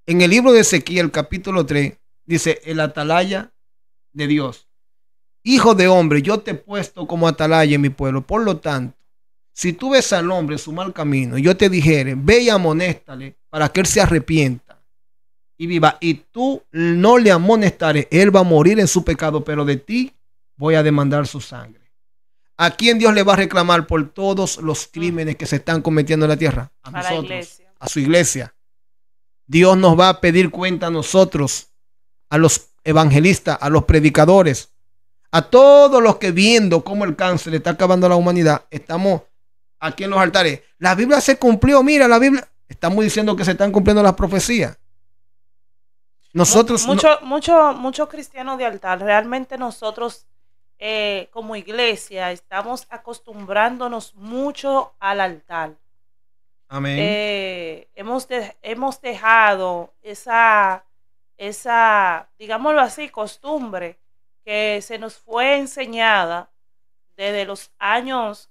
S1: En el libro de Ezequiel, capítulo 3, dice el atalaya de Dios. Hijo de hombre, yo te he puesto como atalaya en mi pueblo. Por lo tanto, si tú ves al hombre en su mal camino, yo te dijere, ve y amonéstale para que él se arrepienta y viva. Y tú no le amonestares, él va a morir en su pecado, pero de ti voy a demandar su sangre. ¿A quién Dios le va a reclamar por todos los crímenes que se están cometiendo en la tierra? A nosotros, a su iglesia. Dios nos va a pedir cuenta a nosotros, a los evangelistas, a los predicadores, a todos los que viendo cómo el cáncer está acabando a la humanidad, estamos aquí en los altares. La Biblia se cumplió, mira la Biblia. Estamos diciendo que se están cumpliendo las profecías. Nosotros
S2: muchos cristianos de altar, realmente nosotros como iglesia estamos acostumbrándonos mucho al altar.
S1: Amén.
S2: Hemos dejado esa, digámoslo así, costumbre que se nos fue enseñada desde los años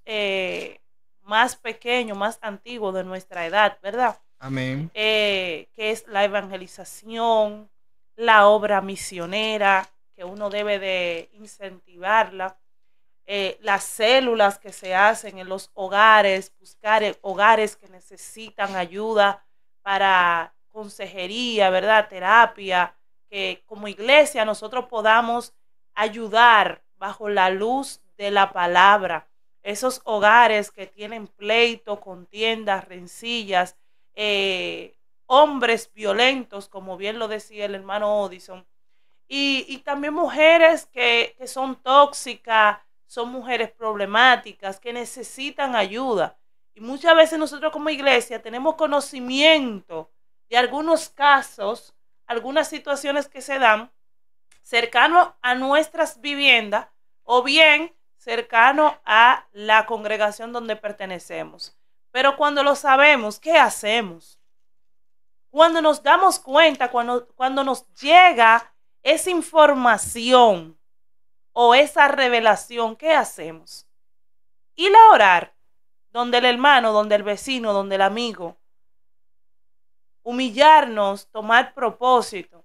S2: más pequeños, más antiguos de nuestra edad, ¿verdad?
S1: Amén.
S2: Que es la evangelización, la obra misionera, que uno debe de incentivarla, las células que se hacen en los hogares, buscar hogares que necesitan ayuda para consejería, ¿verdad? Terapia, que como iglesia nosotros podamos ayudar bajo la luz de la palabra. Esos hogares que tienen pleito, contiendas, rencillas, hombres violentos, como bien lo decía el hermano Odison, y también mujeres que son tóxicas, son mujeres problemáticas, que necesitan ayuda. Y muchas veces nosotros como iglesia tenemos conocimiento de algunos casos, algunas situaciones que se dan cercano a nuestras viviendas o bien cercano a la congregación donde pertenecemos. Pero cuando lo sabemos, ¿qué hacemos? Cuando nos damos cuenta, cuando nos llega esa información o esa revelación, ¿qué hacemos? Ir a orar donde el hermano, donde el vecino, donde el amigo. Humillarnos, tomar propósito.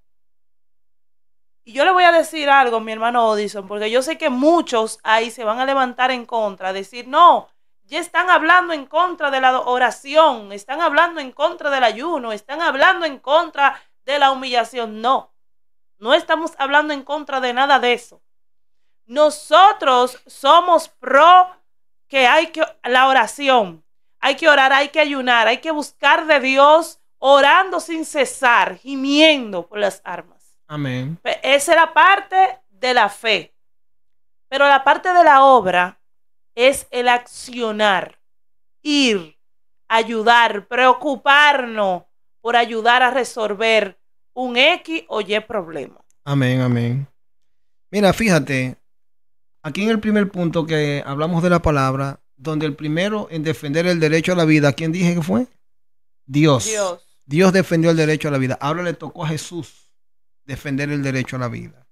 S2: Y yo le voy a decir algo, mi hermano Odison, porque yo sé que muchos ahí se van a levantar en contra, decir, no, ya están hablando en contra de la oración, están hablando en contra del ayuno, están hablando en contra de la humillación. No, no estamos hablando en contra de nada de eso. Nosotros somos pro que hay que la oración, hay que orar, hay que ayunar, hay que buscar de Dios, orando sin cesar, gimiendo por las armas.
S1: Amén.
S2: Esa es la parte de la fe. Pero la parte de la obra es el accionar, ir, ayudar, preocuparnos por ayudar a resolver un X o Y problema.
S1: Amén, amén. Mira, fíjate, aquí en el primer punto que hablamos de la palabra, donde el primero en defender el derecho a la vida, ¿quién dije que fue? Dios. Dios defendió el derecho a la vida. Ahora le tocó a Jesús defender el derecho a la vida.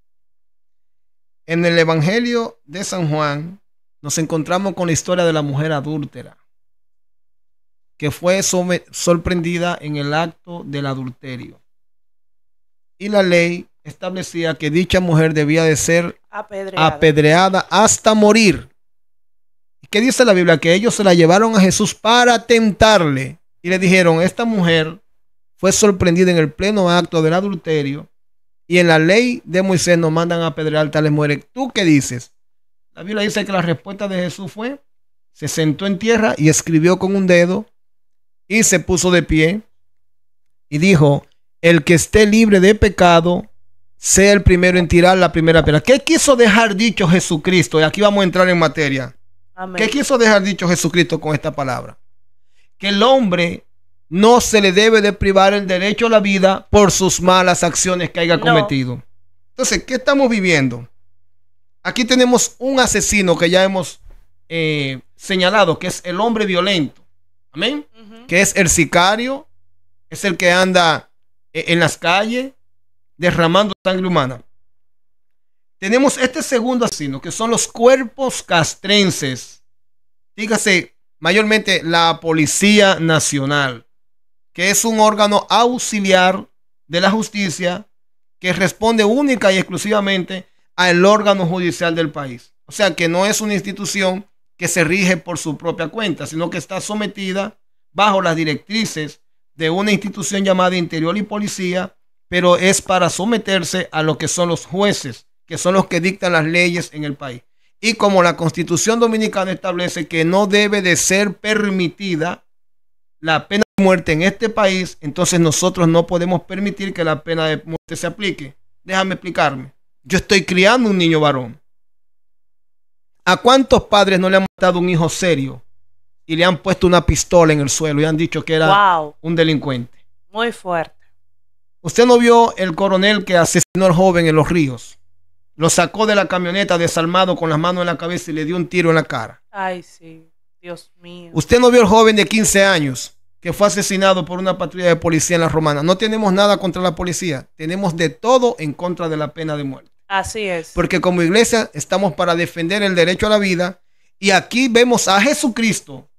S1: En el Evangelio de San Juan nos encontramos con la historia de la mujer adúltera que fue sorprendida en el acto del adulterio. Y la ley establecía que dicha mujer debía de ser apedreada hasta morir. ¿Y qué dice la Biblia? Que ellos se la llevaron a Jesús para tentarle y le dijeron, esta mujer fue sorprendida en el pleno acto del adulterio y en la ley de Moisés nos mandan a apedrear tales mujeres. ¿Tú qué dices? La Biblia dice que la respuesta de Jesús fue, se sentó en tierra y escribió con un dedo y se puso de pie y dijo, el que esté libre de pecado sea el primero en tirar la primera piedra. ¿Qué quiso dejar dicho Jesucristo? Y aquí vamos a entrar en materia. Amén. ¿Qué quiso dejar dicho Jesucristo con esta palabra? Que el hombre no se le debe de privar el derecho a la vida por sus malas acciones que haya cometido. Entonces, ¿qué estamos viviendo? Aquí tenemos un asesino que ya hemos señalado, que es el hombre violento. Amén. Que es el sicario, es el que anda en las calles derramando sangre humana. Tenemos este segundo asesino, que son los cuerpos castrenses. Dígase, mayormente la Policía Nacional, que es un órgano auxiliar de la justicia que responde única y exclusivamente al órgano judicial del país. O sea, que no es una institución que se rige por su propia cuenta, sino que está sometida bajo las directrices de una institución llamada Interior y Policía, pero es para someterse a lo que son los jueces, que son los que dictan las leyes en el país. Y como la Constitución Dominicana establece que no debe de ser permitida la pena de muerte en este país, entonces nosotros no podemos permitir que la pena de muerte se aplique. Déjame explicarme. Yo estoy criando un niño varón. ¿A cuántos padres no le han matado un hijo serio y le han puesto una pistola en el suelo y han dicho que era un delincuente?
S2: Muy fuerte.
S1: ¿Usted no vio el coronel que asesinó al joven en Los Ríos? Lo sacó de la camioneta desarmado con las manos en la cabeza y le dio un tiro en la cara.
S2: Ay, sí. Dios mío.
S1: ¿Usted no vio al joven de 15 años que fue asesinado por una patrulla de policía en La Romana? No tenemos nada contra la policía. Tenemos de todo en contra de la pena de muerte.
S2: Así es.
S1: Porque como iglesia estamos para defender el derecho a la vida. Y aquí vemos a Jesucristo.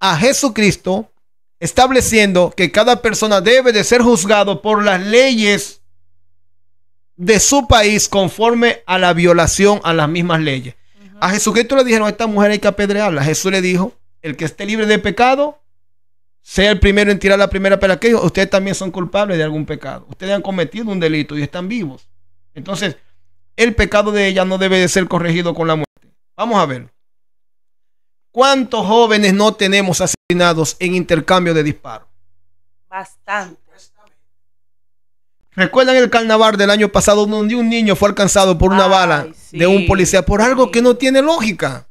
S1: A Jesucristo estableciendo que cada persona debe de ser juzgado por las leyes de su país conforme a la violación a las mismas leyes. A Jesucristo le dijeron: a esta mujer hay que apedrearla. Jesús le dijo: el que esté libre de pecado sea el primero en tirar la primera piedra. Que ustedes también son culpables de algún pecado. Ustedes han cometido un delito y están vivos. Entonces, el pecado de ella no debe de ser corregido con la muerte. Vamos a ver. ¿Cuántos jóvenes no tenemos asesinados en intercambio de disparos?
S2: Bastante.
S1: ¿Recuerdan el carnaval del año pasado donde un niño fue alcanzado por una bala de un policía por algo que no tiene lógica?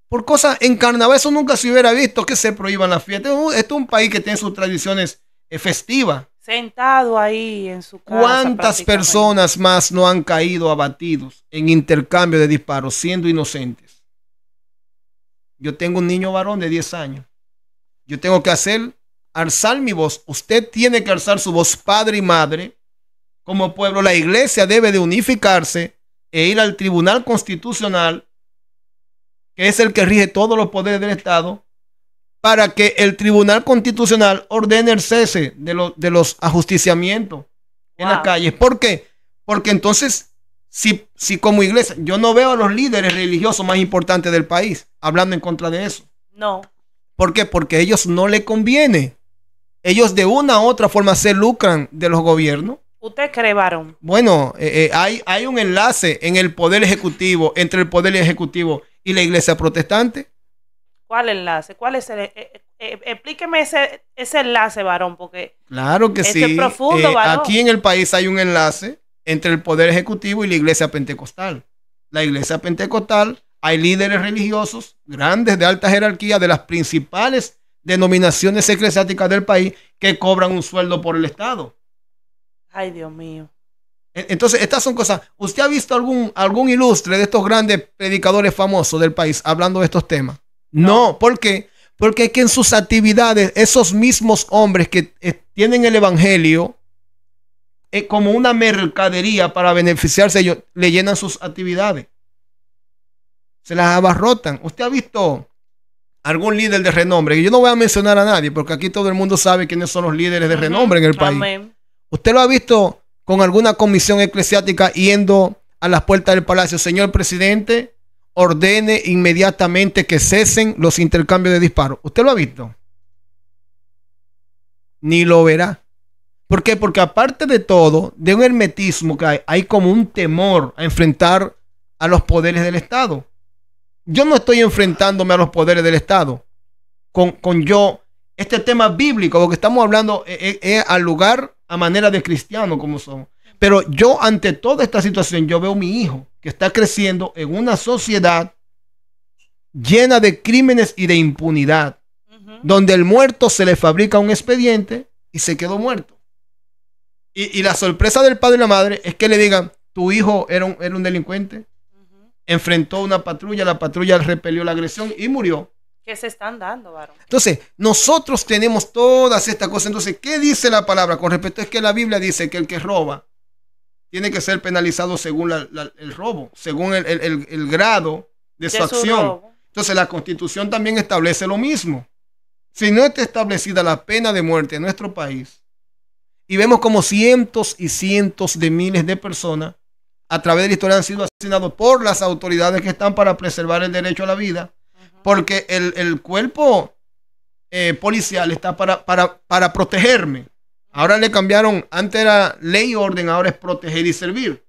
S1: Por cosas en carnaval, eso nunca se hubiera visto, que se prohíban las fiestas. Esto es un país que tiene sus tradiciones festivas.
S2: Sentado ahí en su casa.
S1: ¿Cuántas personas más no han caído abatidos en intercambio de disparos siendo inocentes? Yo tengo un niño varón de 10 años. Yo tengo que alzar mi voz. Usted tiene que alzar su voz, padre y madre. Como pueblo, la iglesia debe de unificarse e ir al Tribunal Constitucional, que es el que rige todos los poderes del Estado, para que el Tribunal Constitucional ordene el cese de los ajusticiamientos en las calles. ¿Por qué? Porque entonces, si como iglesia, yo no veo a los líderes religiosos más importantes del país hablando en contra de eso.
S2: No.
S1: ¿Por qué? Porque a ellos no les conviene. Ellos de una u otra forma se lucran de los gobiernos.
S2: ¿Usted cree, varón?
S1: Bueno, hay un enlace en el poder ejecutivo, entre el poder ejecutivo y la iglesia protestante.
S2: ¿Cuál enlace? ¿Cuál es el? Explíqueme ese enlace, varón, porque
S1: claro que sí.
S2: Es profundo, varón.
S1: Aquí en el país hay un enlace entre el poder ejecutivo y la iglesia pentecostal. La iglesia pentecostal, hay líderes religiosos grandes de alta jerarquía de las principales denominaciones eclesiásticas del país que cobran un sueldo por el Estado.
S2: Ay, Dios mío.
S1: Entonces, estas son cosas. ¿Usted ha visto algún ilustre de estos grandes predicadores famosos del país hablando de estos temas? No. ¿Por qué? Porque es que en sus actividades, esos mismos hombres que tienen el evangelio como una mercadería para beneficiarse ellos, le llenan sus actividades. Se las abarrotan. ¿Usted ha visto algún líder de renombre? Yo no voy a mencionar a nadie porque aquí todo el mundo sabe quiénes son los líderes de renombre en el país.
S2: Amén.
S1: ¿Usted lo ha visto con alguna comisión eclesiástica yendo a las puertas del palacio? Señor presidente, ordene inmediatamente que cesen los intercambios de disparos. ¿Usted lo ha visto? Ni lo verá. ¿Por qué? Porque aparte de todo, de un hermetismo que hay como un temor a enfrentar a los poderes del Estado. Yo no estoy enfrentándome a los poderes del Estado con este tema bíblico, porque estamos hablando al lugar a manera de cristiano como somos. Pero yo ante toda esta situación, yo veo a mi hijo que está creciendo en una sociedad llena de crímenes y de impunidad, donde el muerto se le fabrica un expediente y se quedó muerto. Y la sorpresa del padre y la madre es que le digan: tu hijo era un delincuente, enfrentó una patrulla, la patrulla repelió la agresión y murió.
S2: Que se están dando, varón.
S1: Entonces, nosotros tenemos todas estas cosas. Entonces, ¿qué dice la palabra con respecto? Es que la Biblia dice que el que roba tiene que ser penalizado según el robo, según el grado de su acción. Robo. Entonces, la Constitución también establece lo mismo. Si no está establecida la pena de muerte en nuestro país, y vemos como cientos y cientos de miles de personas a través de la historia han sido asesinados por las autoridades que están para preservar el derecho a la vida, porque el cuerpo policial está para protegerme. Ahora le cambiaron, antes era ley y orden, ahora es proteger y servir.